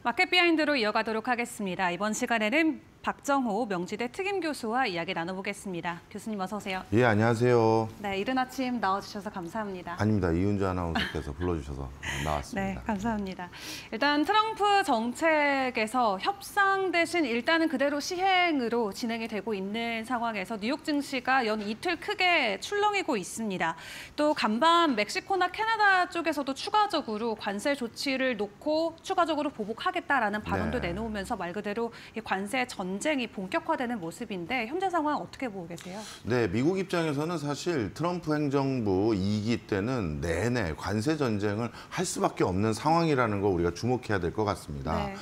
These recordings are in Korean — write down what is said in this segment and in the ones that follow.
마켓 비하인드로 이어가도록 하겠습니다. 이번 시간에는 박정호 명지대 특임교수와 이야기 나눠보겠습니다. 교수님 어서 오세요. 예, 안녕하세요. 네, 이른 아침 나와주셔서 감사합니다. 아닙니다. 이은주 아나운서께서 불러주셔서 나왔습니다. 네, 감사합니다. 일단 트럼프 정책에서 협상 대신 일단은 그대로 시행으로 진행이 되고 있는 상황에서 뉴욕 증시가 연 이틀 크게 출렁이고 있습니다. 또 간밤 멕시코나 캐나다 쪽에서도 추가적으로 관세 조치를 놓고 추가적으로 보복하겠다라는 발언도 내놓으면서 말 그대로 이 관세 전쟁이 본격화되는 모습인데 현재 상황 어떻게 보고 계세요? 네, 미국 입장에서는 사실 트럼프 행정부 2기 때는 내내 관세 전쟁을 할 수밖에 없는 상황이라는 거 우리가 주목해야 될 것 같습니다. 네.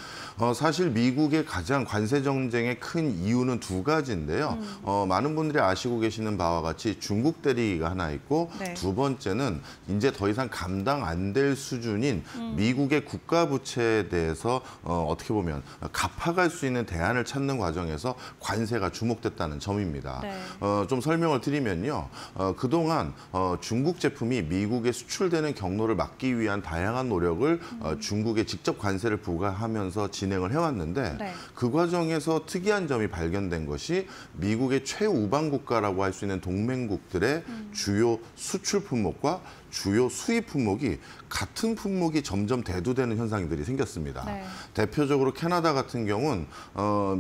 사실 미국의 가장 관세 전쟁의 큰 이유는 두 가지인데요. 많은 분들이 아시고 계시는 바와 같이 중국 대리가 하나 있고 두 번째는 이제 더 이상 감당 안 될 수준인 미국의 국가 부채에 대해서 어떻게 보면 갚아갈 수 있는 대안을 찾는 과정에서 관세가 주목됐다는 점입니다. 네. 좀 설명을 드리면요. 그동안 중국 제품이 미국에 수출되는 경로를 막기 위한 다양한 노력을 중국에 직접 관세를 부과하면서 진행을 해왔는데 그 과정에서 특이한 점이 발견된 것이 미국의 최우방 국가라고 할 수 있는 동맹국들의 주요 수출 품목과 주요 수입 품목이 같은 품목이 점점 대두되는 현상들이 생겼습니다. 네. 대표적으로 캐나다 같은 경우는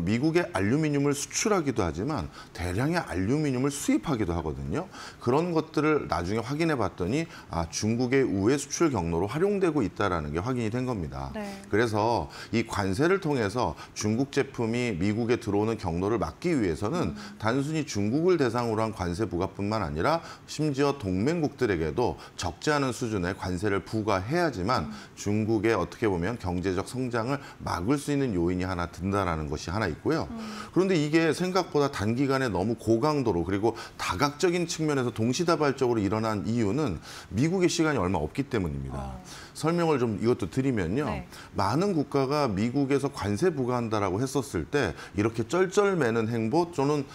미국의 알루미늄을 수출하기도 하지만 대량의 알루미늄을 수입하기도 하거든요. 그런 것들을 나중에 확인해 봤더니 중국의 우회 수출 경로로 활용되고 있다는 게 확인이 된 겁니다. 네. 그래서 이 관세를 통해서 중국 제품이 미국에 들어오는 경로를 막기 위해서는 단순히 중국을 대상으로 한 관세 부과뿐만 아니라 심지어 동맹국들에게도 적지 않은 수준의 관세를 부과해야지만 중국의 어떻게 보면 경제적 성장을 막을 수 있는 요인이 하나 든다라는 것이 하나 있고요. 그런데 이게 생각보다 단기간에 너무 고강도로 그리고 다각적인 측면에서 동시다발적으로 일어난 이유는 미국의 시간이 얼마 없기 때문입니다. 설명을 좀 이것도 드리면요. 많은 국가가 미국에서 관세 부과한다라고 했었을 때 이렇게 쩔쩔매는 행보 또는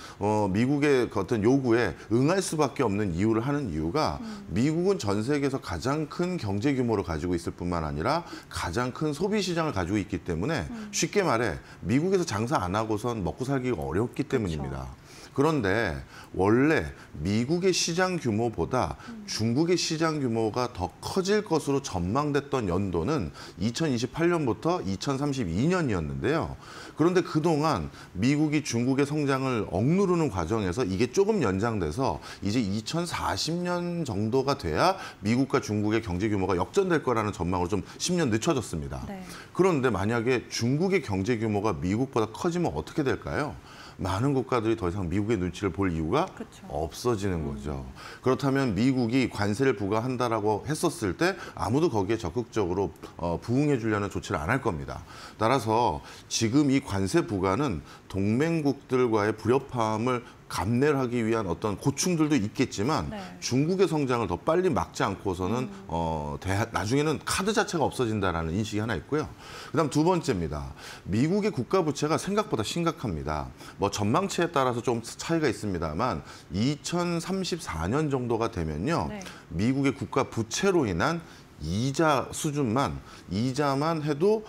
미국의 어떤 요구에 응할 수밖에 없는 이유를 하는 이유가 미국은 전 세계에서 가장 큰 경제 규모를 가지고 있을 뿐만 아니라 가장 큰 소비 시장을 가지고 있기 때문에 쉽게 말해 미국에서 장사 안 하고선 먹고 살기가 어렵기 때문입니다. 그런데 원래 미국의 시장 규모보다 중국의 시장 규모가 더 커질 것으로 전망됐던 연도는 2028년부터 2032년이었는데요. 그런데 그동안 미국이 중국의 성장을 억누르는 과정에서 이게 조금 연장돼서 이제 2040년 정도가 돼야 미국과 중국의 경제 규모가 역전될 거라는 전망으로 좀 10년 늦춰졌습니다. 그런데 만약에 중국의 경제 규모가 미국보다 커지면 어떻게 될까요? 많은 국가들이 더 이상 미국의 눈치를 볼 이유가 없어지는 거죠. 그렇다면 미국이 관세를 부과한다라고 했었을 때 아무도 거기에 적극적으로 부응해 주려는 조치를 안 할 겁니다. 따라서 지금 이 관세 부과는 동맹국들과의 불협화음을 감내를 하기 위한 어떤 고충들도 있겠지만 중국의 성장을 더 빨리 막지 않고서는 나중에는 카드 자체가 없어진다라는 인식이 하나 있고요. 그다음 두 번째입니다. 미국의 국가 부채가 생각보다 심각합니다. 뭐 전망치에 따라서 좀 차이가 있습니다만 2034년 정도가 되면요. 미국의 국가 부채로 인한 이자만 해도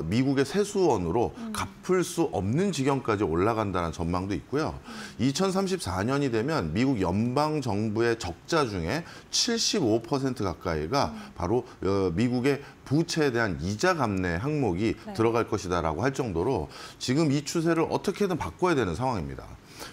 미국의 세수원으로 갚을 수 없는 지경까지 올라간다는 전망도 있고요. 2034년이 되면 미국 연방 정부의 적자 중에 75% 가까이가 바로 미국의 부채에 대한 이자 감내 항목이 들어갈 것이다라고 할 정도로 지금 이 추세를 어떻게든 바꿔야 되는 상황입니다.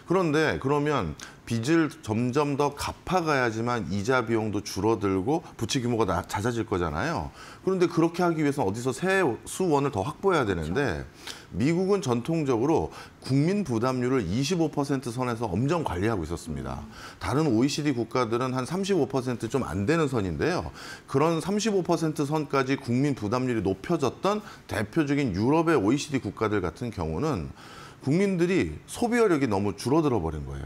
그런데 그러면 빚을 점점 더 갚아가야지만 이자 비용도 줄어들고 부채 규모가 잦아질 거잖아요. 그런데 그렇게 하기 위해서는 어디서 세수원을 더 확보해야 되는데 미국은 전통적으로 국민 부담률을 25% 선에서 엄정 관리하고 있었습니다. 다른 OECD 국가들은 한 35% 좀 안 되는 선인데요. 그런 35% 선까지 국민 부담률이 높여졌던 대표적인 유럽의 OECD 국가들 같은 경우는 국민들이 소비여력이 너무 줄어들어 버린 거예요.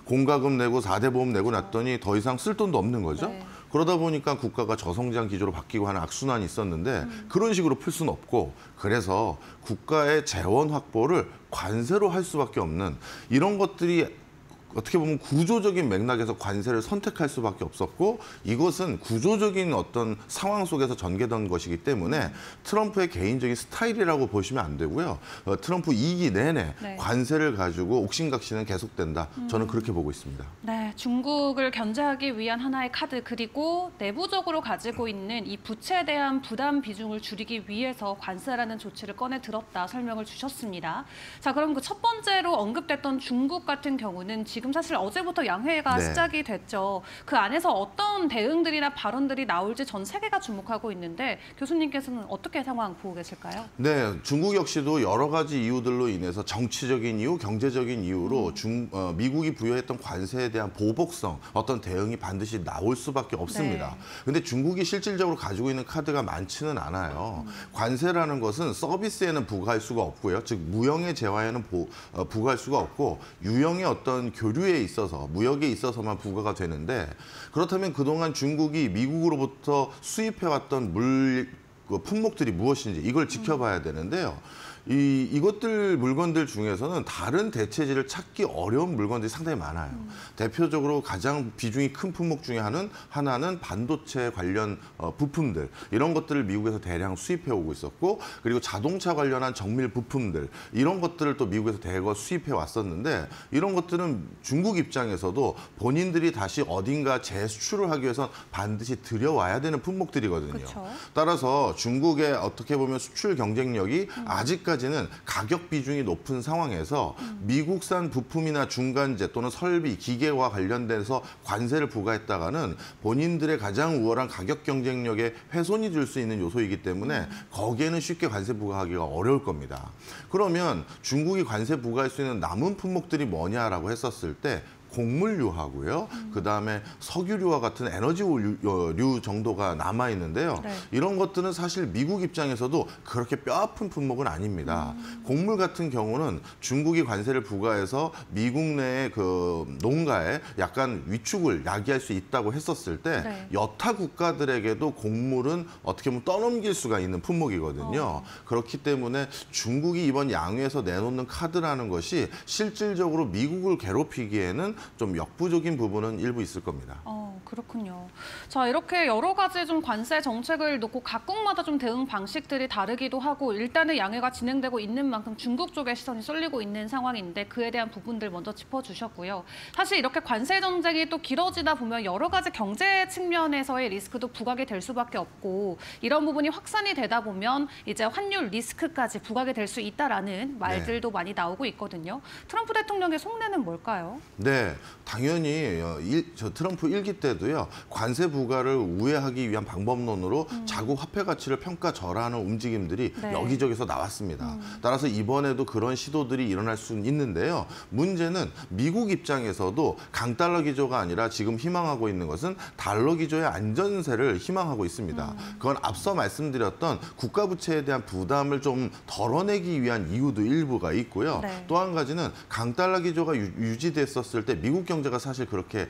공과금 내고 4대 보험 내고 났더니 더 이상 쓸 돈도 없는 거죠. 그러다 보니까 국가가 저성장 기조로 바뀌고 하는 악순환이 있었는데 그런 식으로 풀 수는 없고 그래서 국가의 재원 확보를 관세로 할 수밖에 없는 이런 것들이 어떻게 보면 구조적인 맥락에서 관세를 선택할 수밖에 없었고 이것은 구조적인 어떤 상황 속에서 전개된 것이기 때문에 트럼프의 개인적인 스타일이라고 보시면 안 되고요. 트럼프 2기 내내 네. 관세를 가지고 옥신각신은 계속된다. 저는 그렇게 보고 있습니다. 네, 중국을 견제하기 위한 하나의 카드 그리고 내부적으로 가지고 있는 이 부채에 대한 부담 비중을 줄이기 위해서 관세라는 조치를 꺼내 들었다 설명을 주셨습니다. 자, 그럼 그 첫 번째로 언급됐던 중국 같은 경우는 지금 사실 어제부터 양회가 네. 시작이 됐죠. 그 안에서 어떤 대응들이나 발언들이 나올지 전 세계가 주목하고 있는데 교수님께서는 어떻게 상황 보고 계실까요? 네, 중국 역시도 여러 가지 이유들로 인해서 정치적인 이유, 경제적인 이유로 미국이 부여했던 관세에 대한 보복성, 어떤 대응이 반드시 나올 수밖에 없습니다. 근데 중국이 실질적으로 가지고 있는 카드가 많지는 않아요. 관세라는 것은 서비스에는 부과할 수가 없고요. 즉 무형의 재화에는 부과할 수가 없고 유형의 어떤 교류에 있어서 무역에 있어서만 부과가 되는데 그렇다면 그동안 중국이 미국으로부터 수입해왔던 품목들이 무엇인지 이걸 지켜봐야 되는데요. 이것들 물건들 중에서는 다른 대체지를 찾기 어려운 물건들이 상당히 많아요. 대표적으로 가장 비중이 큰 품목 중에 하나는 반도체 관련 부품들 이런 것들을 미국에서 대량 수입해 오고 있었고 그리고 자동차 관련한 정밀 부품들 이런 것들을 또 미국에서 대거 수입해 왔었는데 이런 것들은 중국 입장에서도 본인들이 다시 어딘가 재수출을 하기 위해서 반드시 들여와야 되는 품목들이거든요. 그쵸. 따라서 중국의 어떻게 보면 수출 경쟁력이 아직까지는 가격 비중이 높은 상황에서 미국산 부품이나 중간재 또는 설비, 기계와 관련돼서 관세를 부과했다가는 본인들의 가장 우월한 가격 경쟁력에 훼손이 줄 수 있는 요소이기 때문에 거기에는 쉽게 관세 부과하기가 어려울 겁니다. 그러면 중국이 관세 부과할 수 있는 남은 품목들이 뭐냐라고 했었을 때 곡물류하고요. 그다음에 석유류와 같은 에너지류 정도가 남아 있는데요. 네. 이런 것들은 사실 미국 입장에서도 그렇게 뼈아픈 품목은 아닙니다. 곡물 같은 경우는 중국이 관세를 부과해서 미국 내의 그 농가에 약간 위축을 야기할 수 있다고 했었을 때 네. 여타 국가들에게도 곡물은 어떻게 보면 떠넘길 수가 있는 품목이거든요. 그렇기 때문에 중국이 이번 양회에서 내놓는 카드라는 것이 실질적으로 미국을 괴롭히기에는 좀 역부족인 부분은 일부 있을 겁니다. 그렇군요. 자, 이렇게 여러 가지 좀 관세 정책을 놓고 각국마다 좀 대응 방식들이 다르기도 하고 일단은 양회가 진행되고 있는 만큼 중국 쪽에 시선이 쏠리고 있는 상황인데 그에 대한 부분들 먼저 짚어주셨고요. 사실 이렇게 관세 전쟁이 또 길어지다 보면 여러 가지 경제 측면에서의 리스크도 부각이 될 수밖에 없고 이런 부분이 확산이 되다 보면 이제 환율 리스크까지 부각이 될 수 있다라는 말들도 많이 나오고 있거든요. 트럼프 대통령의 속내는 뭘까요? 네, 당연히 트럼프 1기 때도요. 관세 부과를 우회하기 위한 방법론으로 자국 화폐 가치를 평가절하하는 움직임들이 네. 여기저기서 나왔습니다. 따라서 이번에도 그런 시도들이 일어날 수는 있는데요. 문제는 미국 입장에서도 강달러 기조가 아니라 지금 희망하고 있는 것은 달러 기조의 안전세를 희망하고 있습니다. 그건 앞서 말씀드렸던 국가 부채에 대한 부담을 좀 덜어내기 위한 이유도 일부가 있고요. 네. 또 한 가지는 강달러 기조가 유지됐었을 때 미국 경제가 사실 그렇게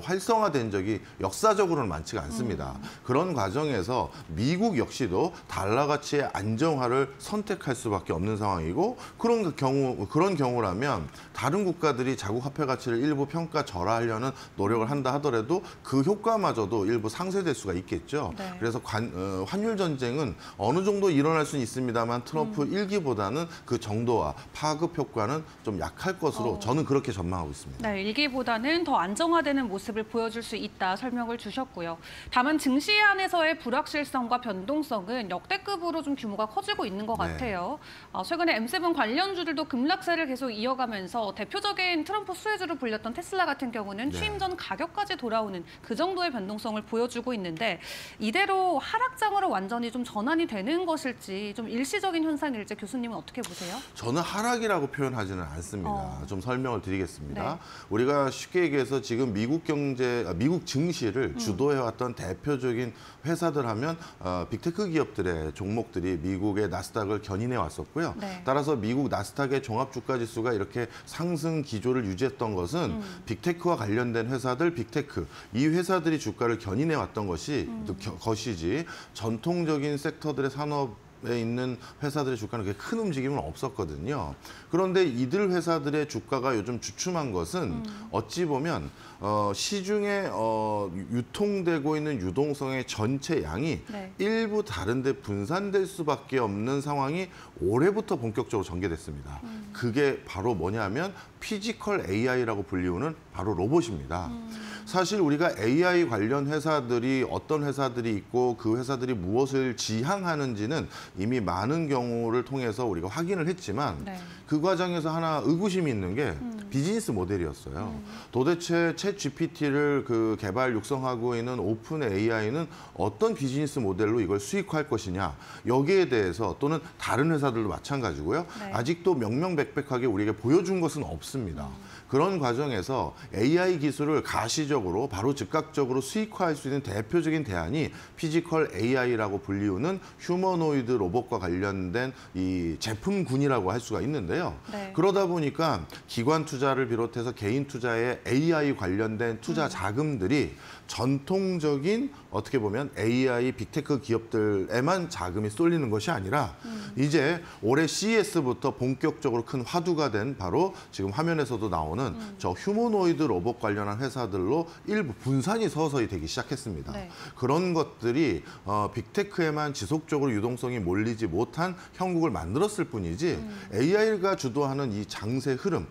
활성화된 적이 역사적으로는 많지가 않습니다. 그런 과정에서 미국 역시도 달러 가치의 안정화를 선택할 수밖에 없는 상황이고 그런 경우라면 다른 국가들이 자국 화폐 가치를 일부 평가절하하려는 노력을 한다 하더라도 그 효과마저도 일부 상쇄될 수가 있겠죠. 네. 그래서 환율 전쟁은 어느 정도 일어날 수는 있습니다만 트럼프 1기보다는 그 정도와 파급 효과는 좀 약할 것으로 저는 그렇게 전망하고 있습니다. 네, 일기보다는 더 안정화되는 모습을 보여줄 수 있다 설명을 주셨고요. 다만 증시 안에서의 불확실성과 변동성은 역대급으로 좀 규모가 커지고 있는 것 네. 같아요. 최근에 M7 관련주들도 급락세를 계속 이어가면서 대표적인 트럼프 수혜주로 불렸던 테슬라 같은 경우는 네. 취임 전 가격까지 돌아오는 그 정도의 변동성을 보여주고 있는데 이대로 하락장으로 완전히 좀 전환이 되는 것일지 좀 일시적인 현상일지 교수님은 어떻게 보세요? 저는 하락이라고 표현하지는 않습니다. 좀 설명을 드리겠습니다. 네. 우리가 쉽게 얘기해서 지금 미국 증시를 주도해왔던 대표적인 회사들 하면 빅테크 기업들의 종목들이 미국의 나스닥을 견인해 왔었고요. 네. 따라서 미국 나스닥의 종합주가지수가 이렇게 상승 기조를 유지했던 것은 빅테크와 관련된 회사들, 빅테크 이 회사들이 주가를 견인해 왔던 것이지 전통적인 섹터들의 산업 있는 회사들의 주가는 그렇게 큰 움직임은 없었거든요. 그런데 이들 회사들의 주가가 요즘 주춤한 것은 어찌 보면 시중에 유통되고 있는 유동성의 전체 양이 네. 일부 다른 데 분산될 수밖에 없는 상황이 올해부터 본격적으로 전개됐습니다. 그게 바로 뭐냐면 피지컬 AI라고 불리우는 바로 로봇입니다. 사실 우리가 AI 관련 회사들이 어떤 회사들이 있고 그 회사들이 무엇을 지향하는지는 이미 많은 경우를 통해서 우리가 확인을 했지만 네. 그 과정에서 하나 의구심이 있는 게 비즈니스 모델이었어요. 도대체 챗 GPT를 그 개발 육성하고 있는 오픈 AI는 어떤 비즈니스 모델로 이걸 수익화할 것이냐 여기에 대해서 또는 다른 회사들도 마찬가지고요. 네. 아직도 명명백백하게 우리에게 보여준 것은 없습니다. 그런 과정에서 AI 기술을 가시적으로 바로 즉각적으로 수익화할 수 있는 대표적인 대안이 피지컬 AI라고 불리우는 휴머노이드 로봇과 관련된 이 제품군이라고 할 수가 있는데요. 네. 그러다 보니까 기관 투자를 비롯해서 개인 투자에 AI 관련된 투자 자금들이 전통적인 어떻게 보면 AI 빅테크 기업들에만 자금이 쏠리는 것이 아니라 이제 올해 CES부터 본격적으로 큰 화두가 된 바로 지금 화면에서도 나오는 저 휴머노이드 로봇 관련한 회사들로 일부 분산이 서서히 되기 시작했습니다. 네. 그런 것들이 빅테크에만 지속적으로 유동성이 몰리지 못한 형국을 만들었을 뿐이지 AI가 주도하는 이 장세 흐름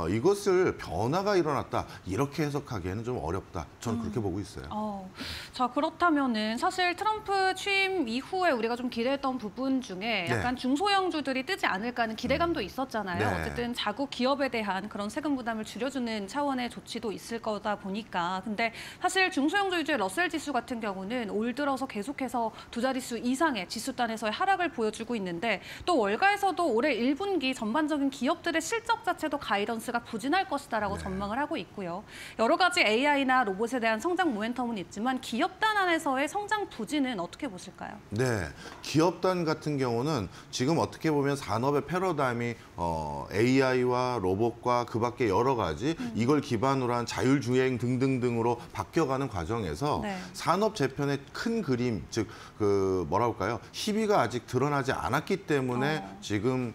이것을 변화가 일어났다 이렇게 해석하기에는 좀 어렵다. 저는 그렇게 보고 있어요. 자, 그렇다면은 사실 트럼프 취임 이후에 우리가 좀 기대했던 부분 중에 약간 중소형주들이 뜨지 않을까 하는 기대감도 있었잖아요. 네. 어쨌든 자국 기업에 대한 그런 세금 부담을 줄여주는 차원의 조치도 있을 거다 보니까. 근데 사실 중소형주 위주의 러셀 지수 같은 경우는 올 들어서 계속해서 두 자릿수 이상의 지수단에서의 하락을 보여주고 있는데 또 월가에서도 올해 1분기 전반적인 기업들의 실적 자체도 가이던스가 부진할 것이다라고 전망을 하고 있고요. 여러 가지 AI나 로봇에 대한 성장 모멘텀은 있지만 기업단 안에서의 성장 부진은 어떻게 보실까요? 네, 기업단 같은 경우는 지금 어떻게 보면 산업의 패러다임이 AI와 로봇과 그 밖에 여러 가지 이걸 기반으로 한 자율주행 등등등으로 바뀌어가는 과정에서 네. 산업 재편의 큰 그림, 즉 그 뭐라 할까요? 희비가 아직 드러나지 않았기 때문에 지금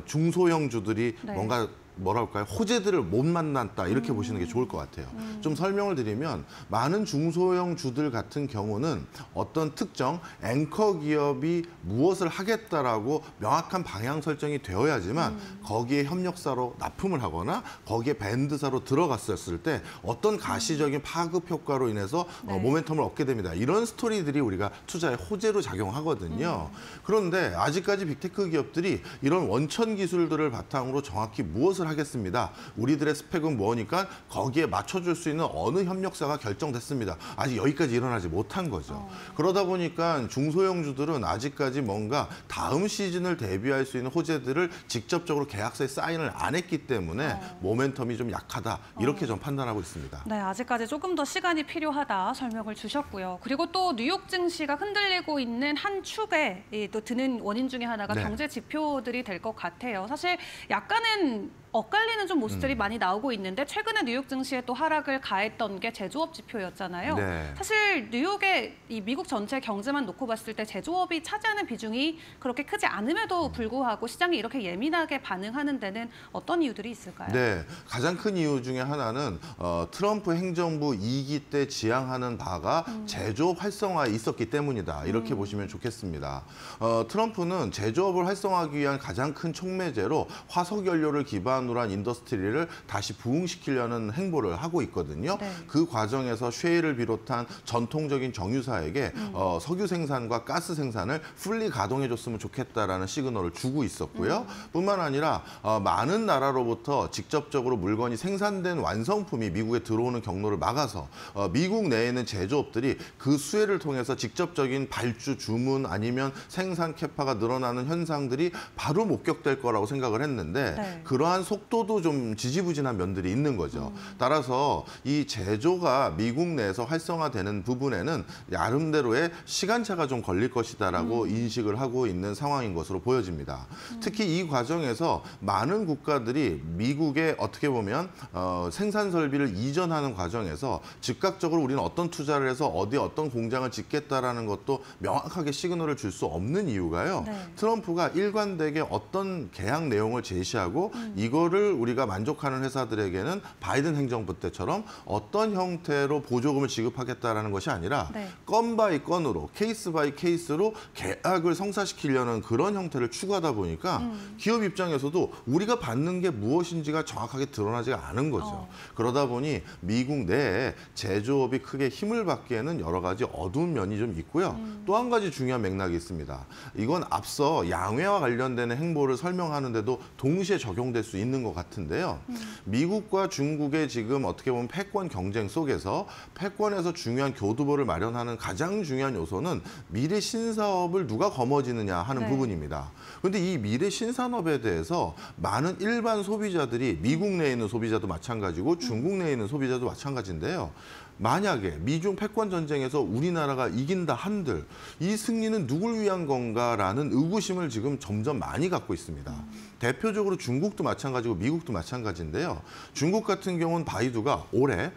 중소형주들이 네. 뭔가 뭐랄까요? 호재들을 못 만났다 이렇게 보시는 게 좋을 것 같아요. 좀 설명을 드리면 많은 중소형 주들 같은 경우는 어떤 특정 앵커 기업이 무엇을 하겠다라고 명확한 방향 설정이 되어야지만 거기에 협력사로 납품을 하거나 거기에 밴드사로 들어갔었을 때 어떤 가시적인 파급 효과로 인해서 네. 모멘텀을 얻게 됩니다. 이런 스토리들이 우리가 투자의 호재로 작용하거든요. 그런데 아직까지 빅테크 기업들이 이런 원천 기술들을 바탕으로 정확히 무엇을 하겠습니다. 우리들의 스펙은 뭐니까 거기에 맞춰줄 수 있는 어느 협력사가 결정됐습니다. 아직 여기까지 일어나지 못한 거죠. 그러다 보니까 중소형주들은 아직까지 뭔가 다음 시즌을 대비할 수 있는 호재들을 직접적으로 계약서에 사인을 안 했기 때문에 모멘텀이 좀 약하다. 이렇게 좀 판단하고 있습니다. 네, 아직까지 조금 더 시간이 필요하다 설명을 주셨고요. 그리고 또 뉴욕 증시가 흔들리고 있는 한 축에 또 드는 원인 중에 하나가 네. 경제 지표들이 될 것 같아요. 사실 약간은 엇갈리는 좀 모습들이 많이 나오고 있는데 최근에 뉴욕 증시에 또 하락을 가했던 게 제조업 지표였잖아요. 네. 사실 뉴욕의 이 미국 전체 경제만 놓고 봤을 때 제조업이 차지하는 비중이 그렇게 크지 않음에도 불구하고 시장이 이렇게 예민하게 반응하는 데는 어떤 이유들이 있을까요? 네, 가장 큰 이유 중에 하나는 트럼프 행정부 2기 때 지향하는 바가 제조업 활성화에 있었기 때문이다. 이렇게 보시면 좋겠습니다. 트럼프는 제조업을 활성화하기 위한 가장 큰 촉매제로 화석연료를 기반으로 한 인더스트리를 다시 부흥시키려는 행보를 하고 있거든요. 네. 그 과정에서 쉐일을 비롯한 전통적인 정유사에게 석유 생산과 가스 생산을 풀리 가동해줬으면 좋겠다라는 시그널을 주고 있었고요. 뿐만 아니라 많은 나라로부터 직접적으로 물건이 생산된 완성품이 미국에 들어오는 경로를 막아서 미국 내에 있는 제조업들이 그 수혜를 통해서 직접적인 발주 주문 아니면 생산 캐파가 늘어나는 현상들이 바로 목격될 거라고 생각을 했는데 네. 그러한 속도도 좀 지지부진한 면들이 있는 거죠. 따라서 이 제조가 미국 내에서 활성화되는 부분에는 나름대로의 시간차가 좀 걸릴 것이다라고 인식을 하고 있는 상황인 것으로 보여집니다. 특히 이 과정에서 많은 국가들이 미국에 어떻게 보면 생산 설비를 이전하는 과정에서 즉각적으로 우리는 어떤 투자를 해서 어디에 어떤 공장을 짓겠다라는 것도 명확하게 시그널을 줄 수 없는 이유가요. 네. 트럼프가 일관되게 어떤 계약 내용을 제시하고 이거를 우리가 만족하는 회사들에게는 바이든 행정부 때처럼 어떤 형태로 보조금을 지급하겠다라는 것이 아니라 네. 건 바이 건으로 케이스 바이 케이스로 계약을 성사시키려는 그런 형태를 추구하다 보니까 기업 입장에서도 우리가 받는 게 무엇인지가 정확하게 드러나지가 않은 거죠. 그러다 보니 미국 내에 제조업이 크게 힘을 받기에는 여러 가지 어두운 면이 좀 있고요. 또 한 가지 중요한 맥락이 있습니다. 이건 앞서 양회와 관련되는 행보를 설명하는데도 동시에 적용될 수 있는 것 같은데요. 미국과 중국의 지금 어떻게 보면 패권 경쟁 속에서 패권에서 중요한 교두보를 마련하는 가장 중요한 요소는 미래 신사업을 누가 거머쥐느냐 하는 네. 부분입니다. 그런데 이 미래 신산업에 대해서 많은 일반 소비자들이 미국 내에 있는 소비자도 마찬가지고 중국 내에 있는 소비자도 마찬가지인데요. 만약에 미중 패권 전쟁에서 우리나라가 이긴다 한들 이 승리는 누굴 위한 건가라는 의구심을 지금 점점 많이 갖고 있습니다. 대표적으로 중국도 마찬가지고 미국도 마찬가지인데요. 중국 같은 경우는 바이두가 올해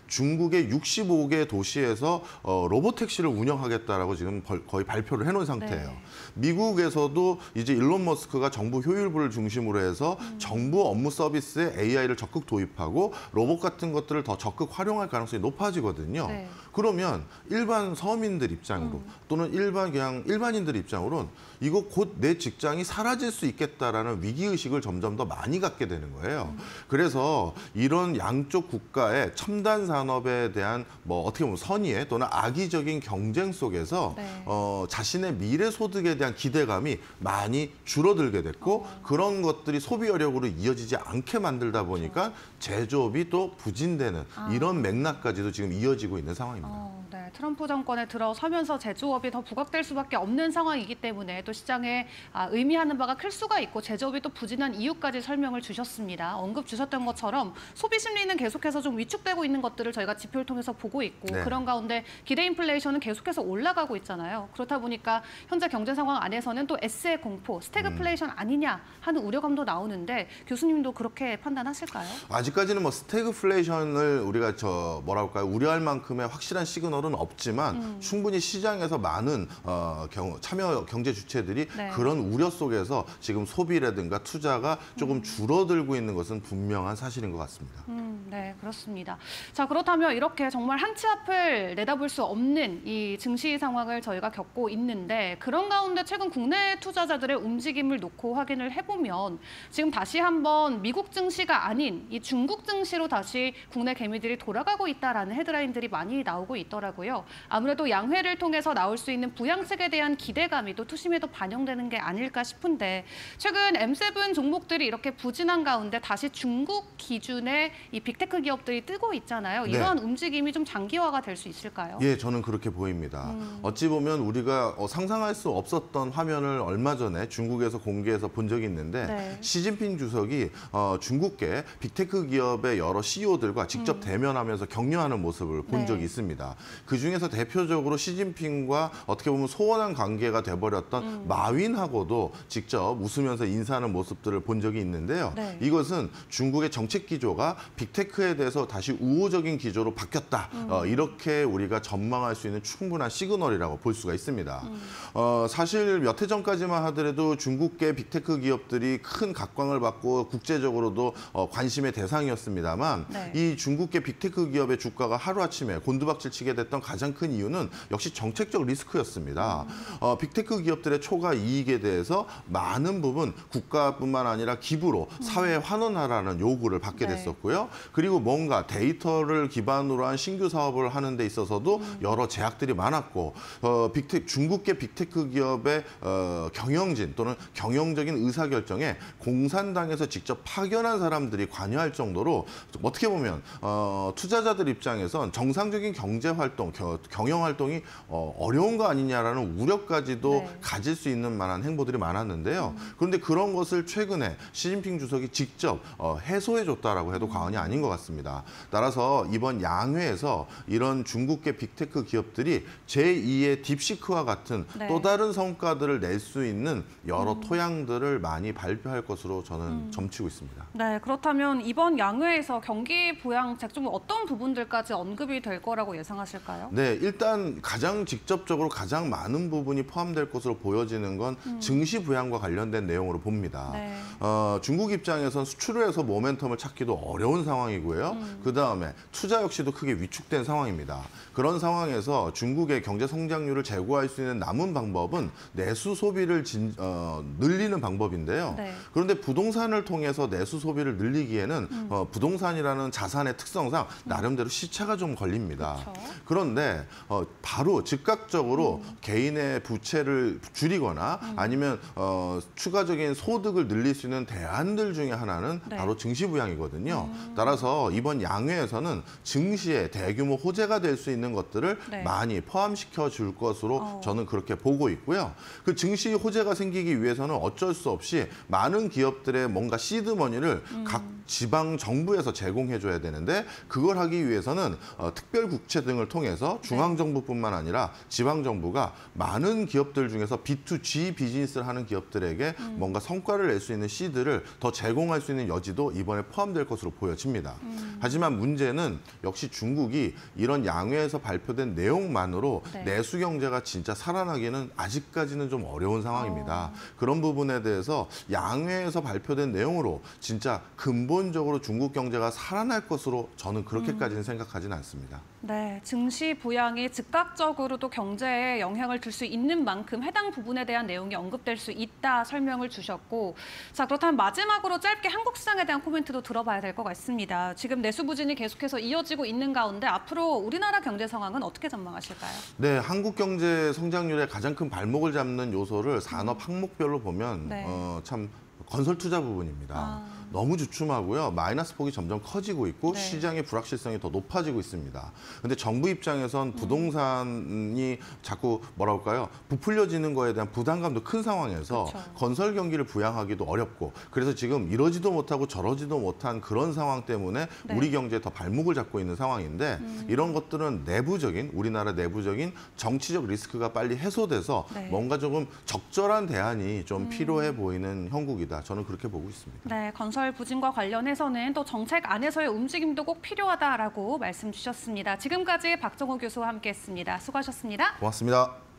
중국의 65개 도시에서 로보택시를 운영하겠다라고 지금 거의 발표를 해놓은 상태예요. 네. 미국에서도 이제 일론 머스크가 정부 효율부를 중심으로 해서 정부 업무 서비스에 AI를 적극 도입하고 로봇 같은 것들을 더 적극 활용할 가능성이 높아지거든요. 네. 그러면 일반 서민들 입장으로 또는 일반인들 입장으로는 이거 곧 내 직장이 사라질 수 있겠다라는 위기의식을 점점 더 많이 갖게 되는 거예요. 그래서 이런 양쪽 국가의 첨단 산업에 대한 뭐 어떻게 보면 선의의 또는 악의적인 경쟁 속에서 네. 자신의 미래 소득에 대한 기대감이 많이 줄어들게 됐고 그런 것들이 소비 여력으로 이어지지 않게 만들다 보니까 제조업이 또 부진되는 이런 맥락까지도 지금 이어지고 있는 상황입니다. 네. 트럼프 정권에 들어서면서 제조업이 더 부각될 수밖에 없는 상황이기 때문에 또 시장에 의미하는 바가 클 수가 있고 제조업이 또 부진한 이유까지 설명을 주셨습니다. 언급 주셨던 것처럼 소비 심리는 계속해서 좀 위축되고 있는 것들을 저희가 지표를 통해서 보고 있고 네. 그런 가운데 기대 인플레이션은 계속해서 올라가고 있잖아요. 그렇다 보니까 현재 경제 상황 안에서는 또 S의 공포, 스태그플레이션 아니냐 하는 우려감도 나오는데 교수님도 그렇게 판단하실까요? 아직까지는 뭐 스태그플레이션을 우리가 우려할 만큼의 확실한 시그널은 없지만 충분히 시장에서 많은 참여 경제 주체들이 네. 그런 우려 속에서 지금 소비라든가 투자가 조금 줄어들고 있는 것은 분명한 사실인 것 같습니다. 네, 그렇습니다. 자, 그렇다면 이렇게 정말 한 치 앞을 내다볼 수 없는 이 증시 상황을 저희가 겪고 있는데 그런 가운데 최근 국내 투자자들의 움직임을 놓고 확인을 해보면 지금 다시 한번 미국 증시가 아닌 이 중국 증시로 다시 국내 개미들이 돌아가고 있다라는 헤드라인들이 많이 나오고 있더라고요. 아무래도 양회를 통해서 나올 수 있는 부양책에 대한 기대감이 또 투심에도 반영되는 게 아닐까 싶은데 최근 M7 종목들이 이렇게 부진한 가운데 다시 중국 기준의 이 빅테크 기업들이 뜨고 있잖아요. 네. 이러한 움직임이 좀 장기화가 될 수 있을까요? 예, 저는 그렇게 보입니다. 어찌 보면 우리가 상상할 수 없었던 화면을 얼마 전에 중국에서 공개해서 본 적이 있는데 네. 시진핑 주석이 중국계 빅테크 기업의 여러 CEO들과 직접 대면하면서 격려하는 모습을 본 네. 적이 있습니다. 그중에서 대표적으로 시진핑과 어떻게 보면 소원한 관계가 돼버렸던 마윈하고도 직접 웃으면서 인사하는 모습들을 본 적이 있는데요. 네. 이것은 중국의 정책 기조가 빅테크에 대해서 다시 우호적인 기조로 바뀌었다. 이렇게 우리가 전망할 수 있는 충분한 시그널이라고 볼 수가 있습니다. 사실 몇 해 전까지만 하더라도 중국계 빅테크 기업들이 큰 각광을 받고 국제적으로도 관심의 대상이었습니다만 네. 이 중국계 빅테크 기업의 주가가 하루아침에 곤두박질 치게 됐던 가장 큰 이유는 역시 정책적 리스크였습니다. 빅테크 기업들의 초과 이익에 대해서 많은 부분 국가뿐만 아니라 기부로 사회에 환원하라는 요구를 받게 네. 됐었고요. 그리고 뭔가 데이터를 기반으로 한 신규 사업을 하는 데 있어서도 여러 제약들이 많았고 중국계 빅테크 기업의 경영진 또는 경영적인 의사결정에 공산당에서 직접 파견한 사람들이 관여할 정도로 어떻게 보면 투자자들 입장에선 정상적인 경제활동, 경영 활동이 어려운 거 아니냐라는 우려까지도 네. 가질 수 있는 만한 행보들이 많았는데요. 그런데 그런 것을 최근에 시진핑 주석이 직접 해소해줬다라고 해도 과언이 아닌 것 같습니다. 따라서 이번 양회에서 이런 중국계 빅테크 기업들이 제2의 딥시크와 같은 네. 또 다른 성과들을 낼 수 있는 여러 토양들을 많이 발표할 것으로 저는 점치고 있습니다. 네, 그렇다면 이번 양회에서 경기 부양책 중 어떤 부분들까지 언급이 될 거라고 예상하실까요? 네, 일단 가장 직접적으로 가장 많은 부분이 포함될 것으로 보여지는 건 증시 부양과 관련된 내용으로 봅니다. 네. 중국 입장에선 수출을 해서 모멘텀을 찾기도 어려운 상황이고요. 그다음에 투자 역시도 크게 위축된 상황입니다. 그런 상황에서 중국의 경제 성장률을 제고할 수 있는 남은 방법은 내수 소비를 늘리는 방법인데요. 네. 그런데 부동산을 통해서 내수 소비를 늘리기에는 부동산이라는 자산의 특성상 나름대로 시차가 좀 걸립니다. 그렇죠. 그런데 바로 즉각적으로 개인의 부채를 줄이거나 아니면 추가적인 소득을 늘릴 수 있는 대안들 중에 하나는 네. 바로 증시 부양이거든요. 따라서 이번 양회에서는 증시에 대규모 호재가 될 수 있는 것들을 네. 많이 포함시켜 줄 것으로 저는 그렇게 보고 있고요. 그 증시 호재가 생기기 위해서는 어쩔 수 없이 많은 기업들의 뭔가 시드머니를 각 지방 정부에서 제공해 줘야 되는데 그걸 하기 위해서는 특별 국채 등을 통해서 중앙 정부뿐만 아니라 지방 정부가 많은 기업들 중에서 B2G 비즈니스를 하는 기업들에게 뭔가 성과를 낼 수 있는 시드를 더 제공할 수 있는 여지도 이번에 포함될 것으로 보여집니다. 하지만 문제는 역시 중국이 이런 양회에서 발표된 내용만으로 네. 내수 경제가 진짜 살아나기는 아직까지는 좀 어려운 상황입니다. 그런 부분에 대해서 양회에서 발표된 내용으로 진짜 근본적으로 중국 경제가 살아날 것으로 저는 그렇게까지는 생각하지는 않습니다. 네, 증시 부양이 즉각적으로도 경제에 영향을 줄 수 있는 만큼 해당 부분에 대한 내용이 언급될 수 있다 설명을 주셨고, 자 그렇다면 마지막으로 짧게 한국 시장에 대한 코멘트도 들어봐야 될 것 같습니다. 지금 내수 부진이 계속해서 이어지고 있는 가운데 앞으로 우리나라 경제 상황은 어떻게 전망하실까요? 네, 한국 경제 성장률의 가장 큰 발목을 잡는 요소를 산업 항목별로 보면 네. 참 건설 투자 부분입니다. 너무 주춤하고요. 마이너스 폭이 점점 커지고 있고 네. 시장의 불확실성이 더 높아지고 있습니다. 근데 정부 입장에선 부동산이 자꾸 뭐라 할까요? 부풀려지는 거에 대한 부담감도 큰 상황에서 그렇죠. 건설 경기를 부양하기도 어렵고 그래서 지금 이러지도 못하고 저러지도 못한 그런 상황 때문에 네. 우리 경제에 더 발목을 잡고 있는 상황인데 이런 것들은 내부적인 우리나라 내부적인 정치적 리스크가 빨리 해소돼서 네. 뭔가 조금 적절한 대안이 좀 필요해 보이는 형국이다. 저는 그렇게 보고 있습니다. 네, 건설 부진과 관련해서는 또 정책 안에서의 움직임도 꼭 필요하다라고 말씀 주셨습니다. 지금까지 박정호 교수와 함께했습니다. 수고하셨습니다. 고맙습니다.